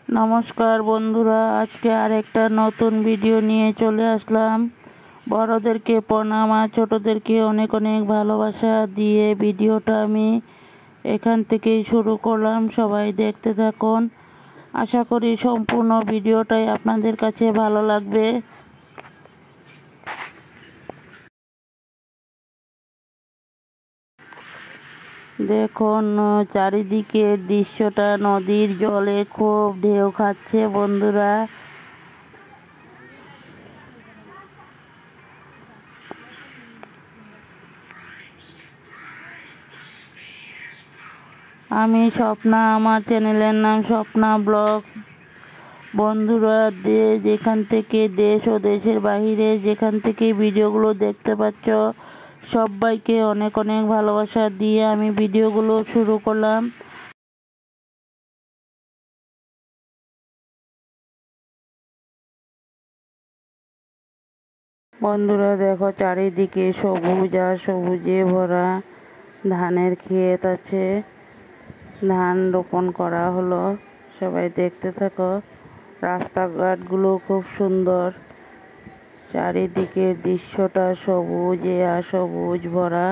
নমস্কার বন্ধুরা, আজকে আরেকটা নতুন ভিডিও নিয়ে চলে আসলাম। বড়দেরকে প্রণাম আর ছোটদেরকে অনেক অনেক ভালোবাসা দিয়ে ভিডিওটা আমি এখান থেকেই শুরু করলাম। সবাই দেখতে থাকুন। আশা করি সম্পূর্ণ ভিডিওটাই আপনাদের কাছে ভালো লাগবে। দেখুন চারিদিকের দৃশ্যটা, নদীর জলে খুব ঢেউ খাচ্ছে বন্ধুরা। আমি স্বপ্না, আমার চ্যানেলের নাম স্বপ্না ব্লগ। বন্ধুরা, যেখান থেকে দেশ ও দেশের বাহিরে যেখান থেকে ভিডিওগুলো দেখতে পাচ্ছ, সবাইকে অনেক অনেক ভালোবাসা দিয়ে আমি ভিডিওগুলো শুরু করলাম। বন্ধুরা দেখো, চারিদিকে সবুজ আর সবুজে ভরা ধানের ক্ষেত আছে। ধান রোপণ করা হলো, সবাই দেখতে থাকো। রাস্তাঘাটগুলো খুব সুন্দর, চারিদিকের দৃশ্যটা সবুজে আর সবুজ ভরা।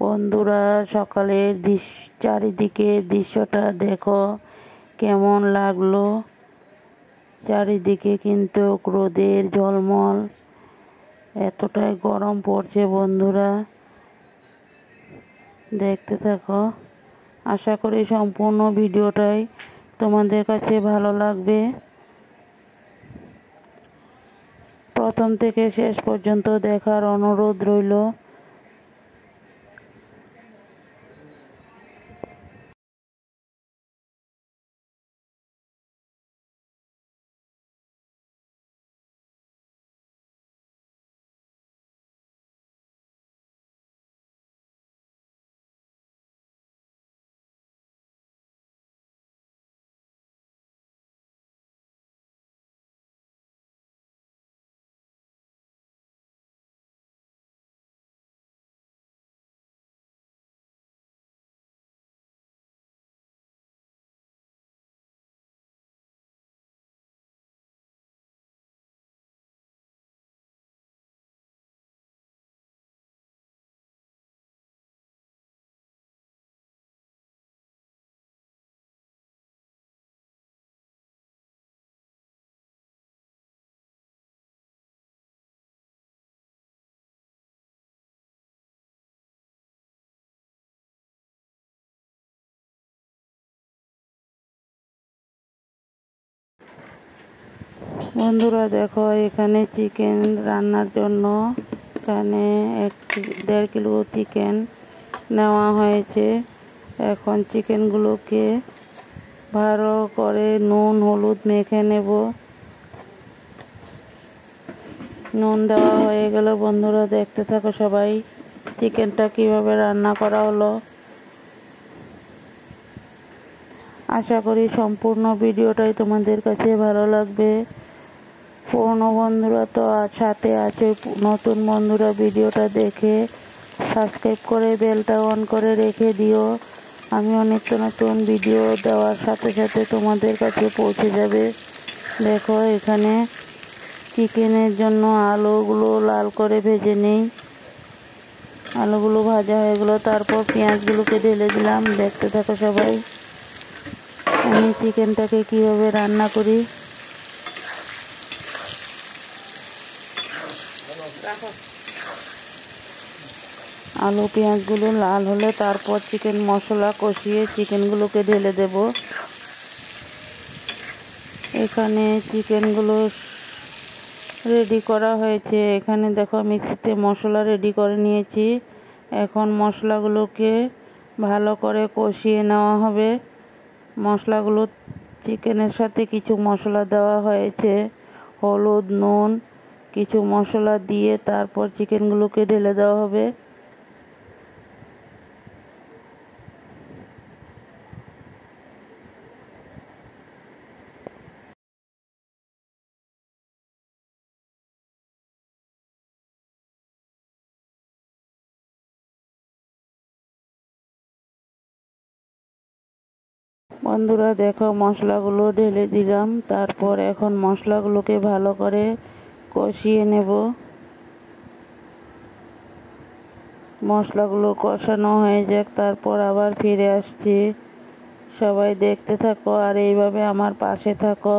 বন্ধুরা, সকালের চারিদিকের দৃশ্যটা দেখো কেমন লাগলো। চারিদিকে কিন্তু রোদের ঝলমল, এতটাই গরম পড়ছে বন্ধুরা। দেখতে থাকো। আশা করি সম্পূর্ণ ভিডিওটাই তোমাদের কাছে ভালো লাগবে। প্রথম থেকে শেষ পর্যন্ত দেখার অনুরোধ রইল। বন্ধুরা দেখো, এখানে চিকেন রান্নার জন্য এখানে 1.5 কিলো চিকেন নেওয়া হয়েছে। এখন চিকেনগুলোকে ভালো করে নুন হলুদ মেখে নেব। নুন দেওয়া হয়ে গেল বন্ধুরা, দেখতে থাকো সবাই চিকেনটা কিভাবে রান্না করা হলো। আশা করি সম্পূর্ণ ভিডিওটাই তোমাদের কাছে ভালো লাগবে। পুরনো বন্ধুরা তো সাথে আছে, নতুন বন্ধুরা ভিডিওটা দেখে সাবস্ক্রাইব করে বেলটা অন করে রেখে দিও। আমি নিত্য নতুন ভিডিও দেওয়ার সাথে সাথে তোমাদের কাছে পৌঁছে যাবে। দেখো, এখানে চিকেনের জন্য আলুগুলো লাল করে ভেজে নিই। আলুগুলো ভাজা হয়ে গেলো, তারপর পেঁয়াজগুলোকে ঢেলে দিলাম। দেখতে থাকো সবাই আমি চিকেনটাকে কীভাবে রান্না করি। আলু পেঁয়াজগুলো লাল হলে তারপর চিকেন মশলা কষিয়ে চিকেনগুলোকে ঢেলে দেব। এখানে চিকেনগুলো রেডি করা হয়েছে। এখানে দেখো মিক্সিতে মশলা রেডি করে নিয়েছি। এখন মশলাগুলোকে ভালো করে কষিয়ে নেওয়া হবে। মশলাগুলো চিকেনের সাথে কিছু মশলা দেওয়া হয়েছে, হলুদ, নুন, কিছু মশলা দিয়ে তারপর চিকেনগুলোকে ঢেলে দেওয়া হবে। বন্ধুরা দেখো, মশলাগুলো ঢেলে দিলাম। তারপর এখন মশলাগুলোকে ভালো করে কষিয়ে নেব। মশলাগুলো কষানো হয়ে যাক, তারপর আবার ফিরে আসছি। সবাই দেখতে থাকো আর এইভাবে আমার পাশে থাকো।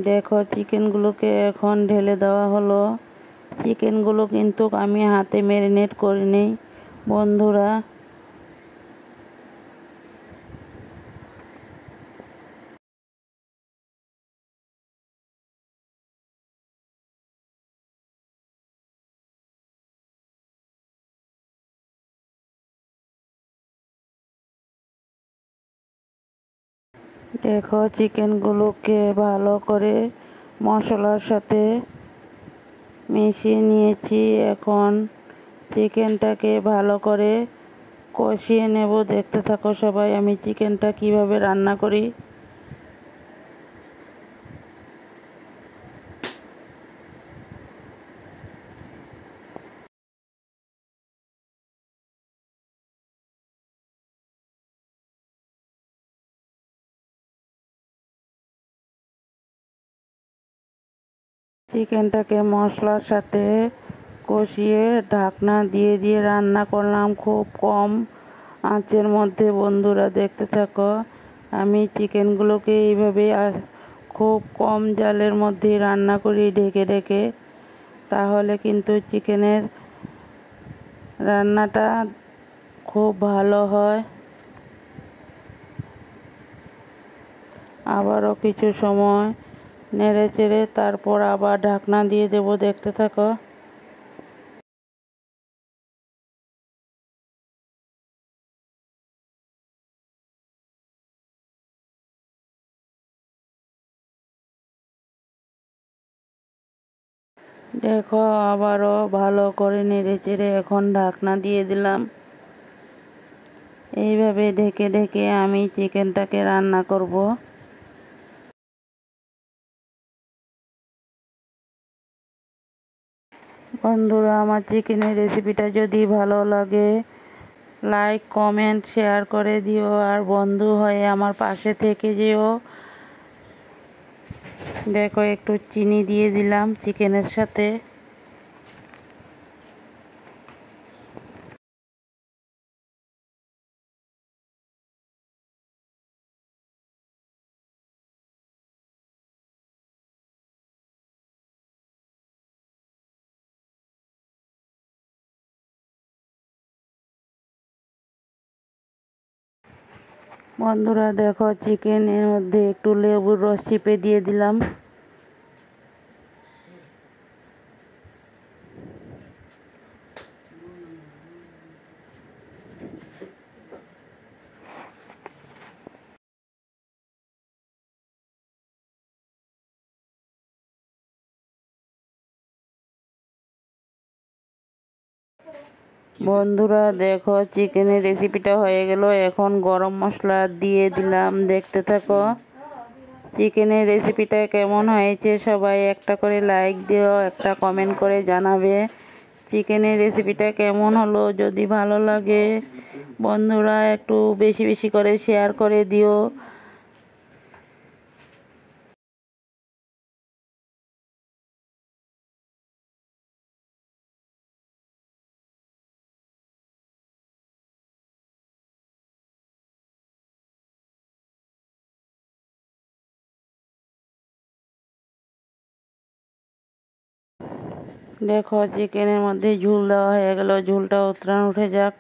দেখো, চিকেনগুলোকে এখন ঢেলে দেওয়া হলো। চিকেনগুলো কিন্তু আমি হাতে ম্যারিনেট করিনি বন্ধুরা। দেখো, চিকেনগুলোকে ভালো করে মশলার সাথে মিশিয়ে নিয়েছি। এখন চিকেনটাকে ভালো করে কষিয়ে নেব। দেখতে থাকো সবাই আমি চিকেনটা কিভাবে রান্না করি। চিকেনটাকে মশলার সাথে কষিয়ে ঢাকনা দিয়ে দিয়ে রান্না করলাম খুব কম আঁচের মধ্যে। বন্ধুরা দেখতে থাকো, আমি চিকেনগুলোকে এইভাবে খুব কম জালের মধ্যে রান্না করি ঢেকে ঢেকে। তাহলে কিন্তু চিকেনের রান্নাটা খুব ভালো হয়। আবারও কিছু সময় নেড়ে চেড়ে তারপর আবার ঢাকনা দিয়ে দেব। দেখতে থাকো। দেখো, আবারও ভালো করে নেড়ে চেড়ে এখন ঢাকনা দিয়ে দিলাম। এইভাবে ঢেকে ঢেকে আমি চিকেনটাকে রান্না করব। বন্ধুরা, আমার চিকেনের রেসিপিটা যদি ভালো লাগে লাইক, কমেন্ট, শেয়ার করে দিও। আর বন্ধু হয়ে আমার পাশে থেকে যেও। দেখো, একটু চিনি দিয়ে দিলাম চিকেনের সাথে। বন্ধুরা দেখো, চিকেনের মধ্যে একটু লেবুর রস চিপে দিয়ে দিলাম। বন্ধুরা দেখো, চিকেনের রেসিপিটা হয়ে গেল। এখন গরম মশলা দিয়ে দিলাম। দেখতে থাকো। চিকেনের রেসিপিটা কেমন হয়েছে সবাই একটা করে লাইক দিও, একটা কমেন্ট করে জানাবে চিকেনের রেসিপিটা কেমন হলো। যদি ভালো লাগে বন্ধুরা একটু বেশি বেশি করে শেয়ার করে দিও। দেখো, চিকেনের মধ্যে ঝোল দেওয়া হয়ে গেল। ঝোলটা উঠে যাক,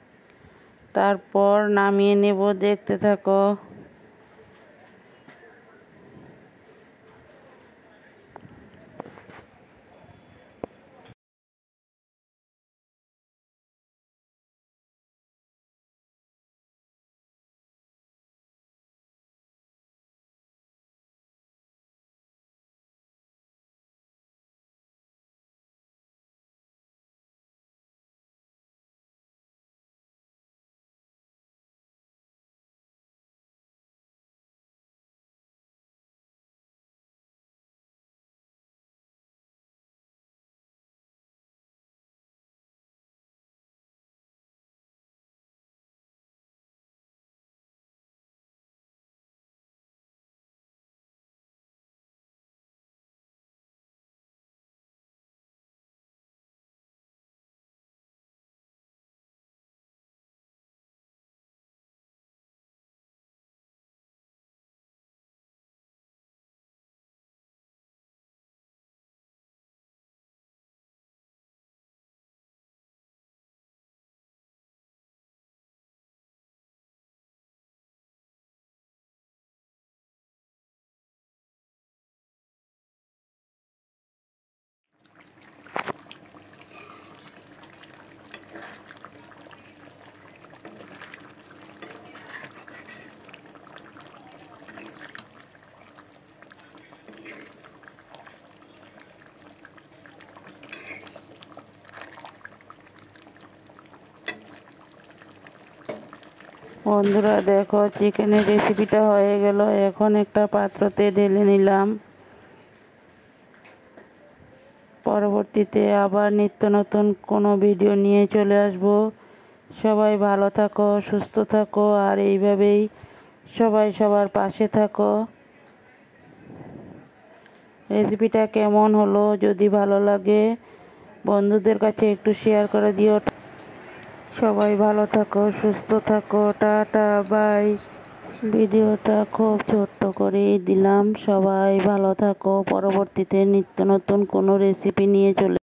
তারপর নামিয়ে নেব। দেখতে থাকো। বন্ধুরা দেখো চিকেনের রেসিপিটা হয়ে গেল। এখন একটা পাত্রতে ঢেলে নিলাম। পরবর্তীতে আবার নিত্য নতুন কোনো ভিডিও নিয়ে চলে আসব। সবাই ভালো থাকো, সুস্থ থাকো, আর এইভাবেই সবাই সবার পাশে থাকো। রেসিপিটা কেমন হলো যদি ভালো লাগে বন্ধুদের কাছে একটু শেয়ার করে দিও। সবাই ভালো থাকো, সুস্থ থাকো, টাটা বাই। ভিডিওটা খুব ছোট্ট করেই দিলাম। সবাই ভালো থাকো। পরবর্তীতে নিত্য নতুন কোনো রেসিপি নিয়ে চলে